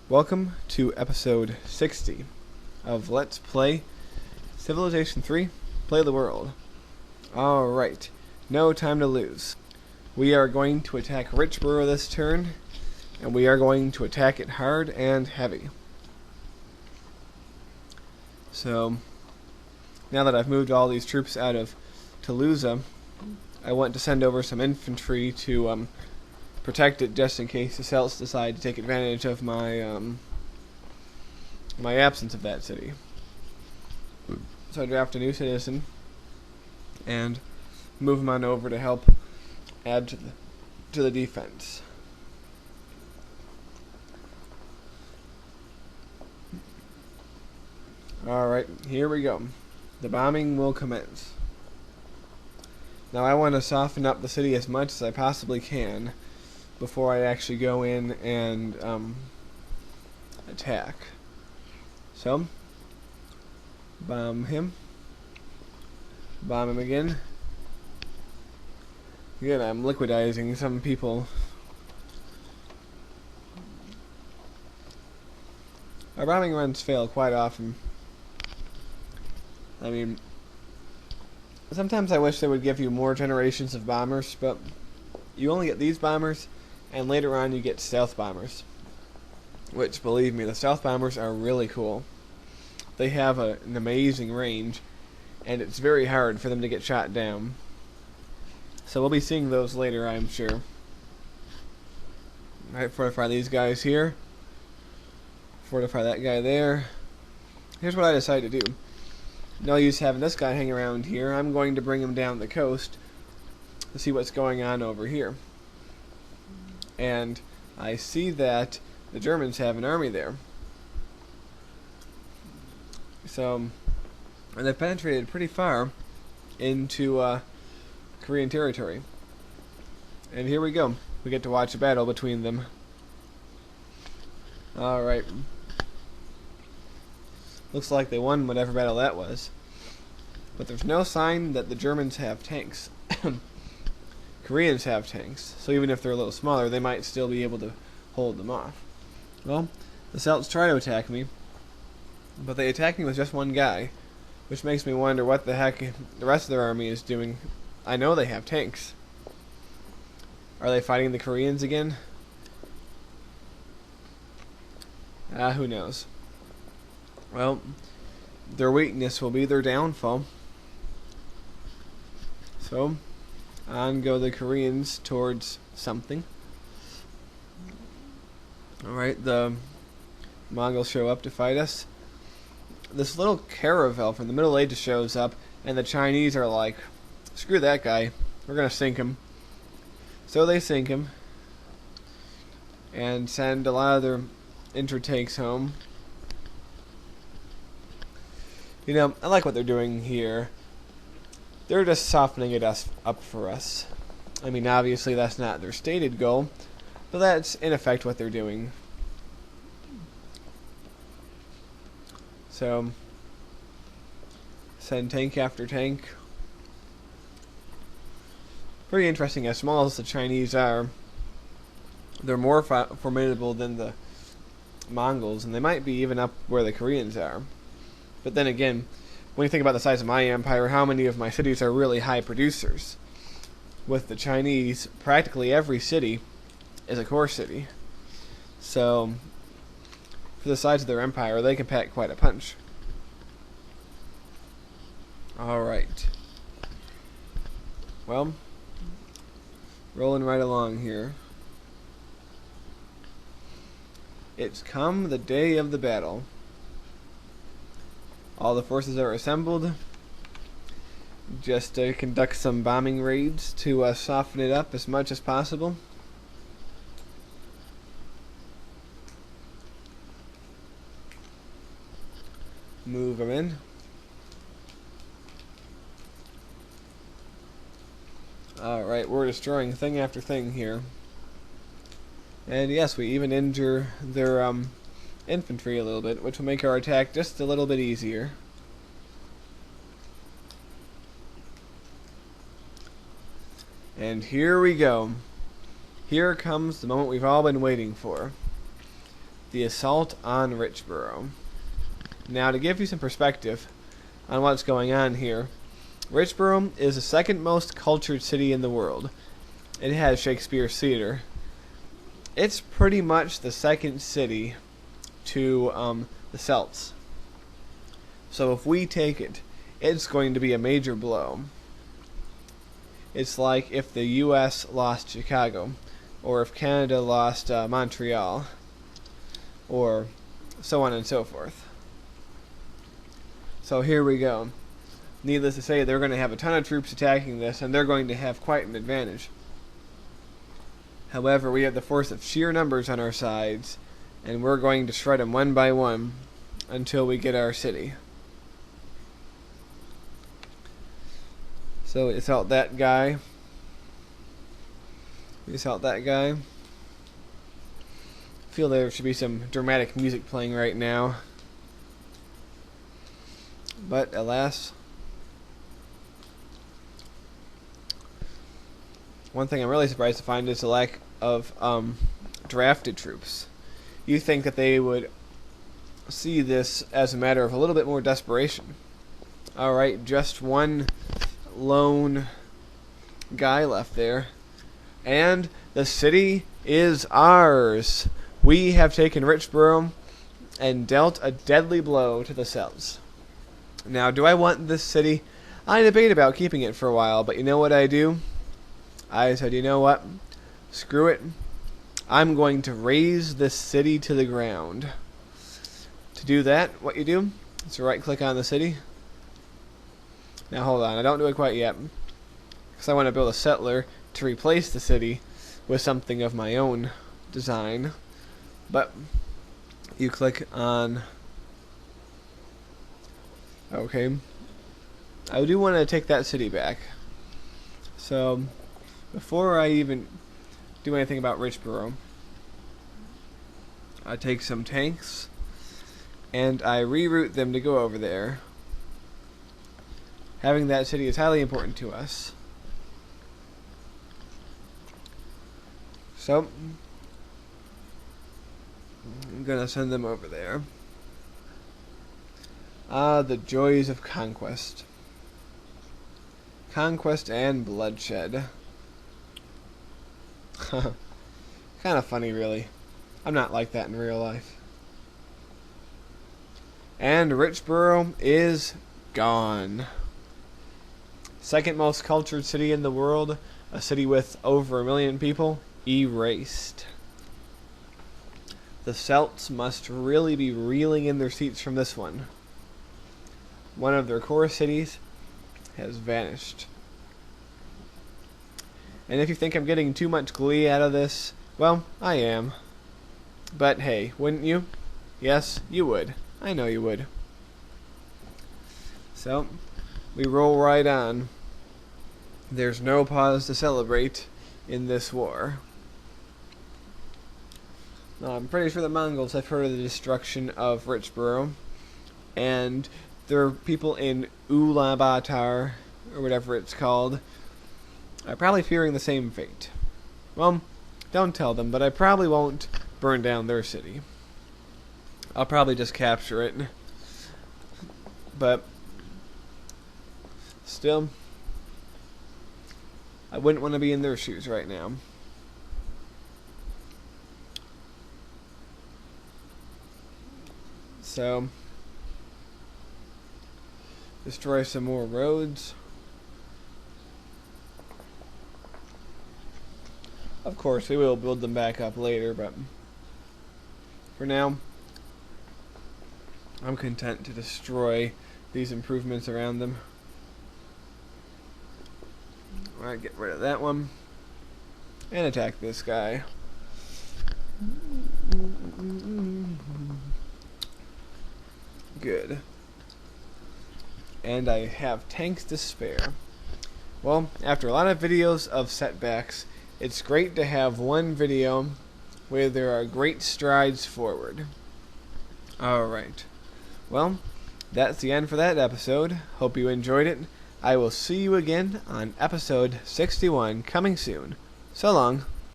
Welcome to episode 60 of Let's Play Civilization 3 Play the World. Alright, no time to lose. We are going to attack Richborough this turn, and we are going to attack it hard and heavy. So, now that I've moved all these troops out of Toulouse, I want to send over some infantry to protect it just in case the Celts decide to take advantage of my my absence of that city. So I draft a new citizen and move him on over to help add to the defense. Alright, here we go. The bombing will commence. Now I want to soften up the city as much as I possibly can before I actually go in and attack. So, bomb him. Bomb him again. Again, I'm liquidizing some people. Our bombing runs fail quite often. I mean, sometimes I wish they would give you more generations of bombers, but you only get these bombers, and later on you get stealth bombers. Which, believe me, the stealth bombers are really cool. They have an amazing range, and it's very hard for them to get shot down. So we'll be seeing those later, I'm sure. Alright, fortify these guys here. Fortify that guy there. Here's what I decided to do. No use having this guy hang around here. I'm going to bring him down the coast to see what's going on over here. And I see that the Germans have an army there. So, and they've penetrated pretty far into Korean territory. And here we go. We get to watch a battle between them. Alright. Looks like they won whatever battle that was. But there's no sign that the Germans have tanks. Koreans have tanks, so even if they're a little smaller, they might still be able to hold them off. Well, the Celts try to attack me, but they attack me with just one guy, which makes me wonder what the heck the rest of their army is doing. I know they have tanks. Are they fighting the Koreans again? Who knows. Well, their weakness will be their downfall. So, on go the Koreans towards something. Alright, the Mongols show up to fight us. This little caravel from the Middle Ages shows up, and the Chinese are like, screw that guy, we're gonna sink him. So they sink him, and send a lot of their intertakes home. You know, I like what they're doing here. They're just softening it up for us. I mean, obviously that's not their stated goal, but that's in effect what they're doing. So, send tank after tank. Pretty interesting, as small as the Chinese are, they're more formidable than the Mongols, and they might be even up where the Koreans are. But then again, when you think about the size of my empire, how many of my cities are really high producers? With the Chinese, practically every city is a core city. So, for the size of their empire, they can pack quite a punch. Alright. Well, rolling right along here. It's come the day of the battle. All the forces are assembled just to conduct some bombing raids to soften it up as much as possible. Move them in. Alright, we're destroying thing after thing here. And yes, we even injure their infantry a little bit, which will make our attack just a little bit easier. And here we go. Here comes the moment we've all been waiting for. the assault on Richborough. Now, to give you some perspective on what's going on here, Richborough is the second most cultured city in the world. It has Shakespeare's Theatre. It's pretty much the second city to the Celts. So if we take it, it's going to be a major blow. It's like if the U.S. lost Chicago, or if Canada lost Montreal, or so on and so forth. So here we go. Needless to say, they're going to have a ton of troops attacking this, and they're going to have quite an advantage. However, we have the force of sheer numbers on our sides, and we're going to shred them one by one until we get our city. So we assault that guy. We assault that guy. I feel there should be some dramatic music playing right now. But alas, one thing I'm really surprised to find is the lack of drafted troops. You think that they would see this as a matter of a little bit more desperation. Alright, just one lone guy left there. And the city is ours. We have taken Richborough and dealt a deadly blow to the Celts. Now, do I want this city? I debate about keeping it for a while, but you know what I do? I said, you know what? Screw it. I'm going to raise this city to the ground. To do that, what you do is right-click on the city. Now, hold on. I don't do it quite yet, because I want to build a settler to replace the city with something of my own design. But you click on... Okay. I do want to take that city back. So, before I even do anything about Richborough, I take some tanks and I reroute them to go over there. Having that city is highly important to us. So, I'm gonna send them over there. Ah, the joys of conquest. Conquest and bloodshed. Kind of funny, really. I'm not like that in real life. And Richborough is gone. Second most cultured city in the world, a city with over 1 million people, erased. The Celts must really be reeling in their seats from this one. One of their core cities has vanished. And if you think I'm getting too much glee out of this, well, I am. But hey, wouldn't you? Yes, you would. I know you would. So, we roll right on. There's no pause to celebrate in this war. Now, I'm pretty sure the Mongols have heard of the destruction of Richborough, and there are people in Ulaanbaatar, or whatever it's called, are probably fearing the same fate. Well, don't tell them, but I probably won't burn down their city. I'll probably just capture it. But still, I wouldn't want to be in their shoes right now. So, destroy some more roads. Of course, we will build them back up later, but for now, I'm content to destroy these improvements around them. Alright, get rid of that one. And attack this guy. Good. And I have tanks to spare. Well, after a lot of videos of setbacks, it's great to have one video where there are great strides forward. Alright. Well, that's the end for that episode. Hope you enjoyed it. I will see you again on episode 61 coming soon. So long.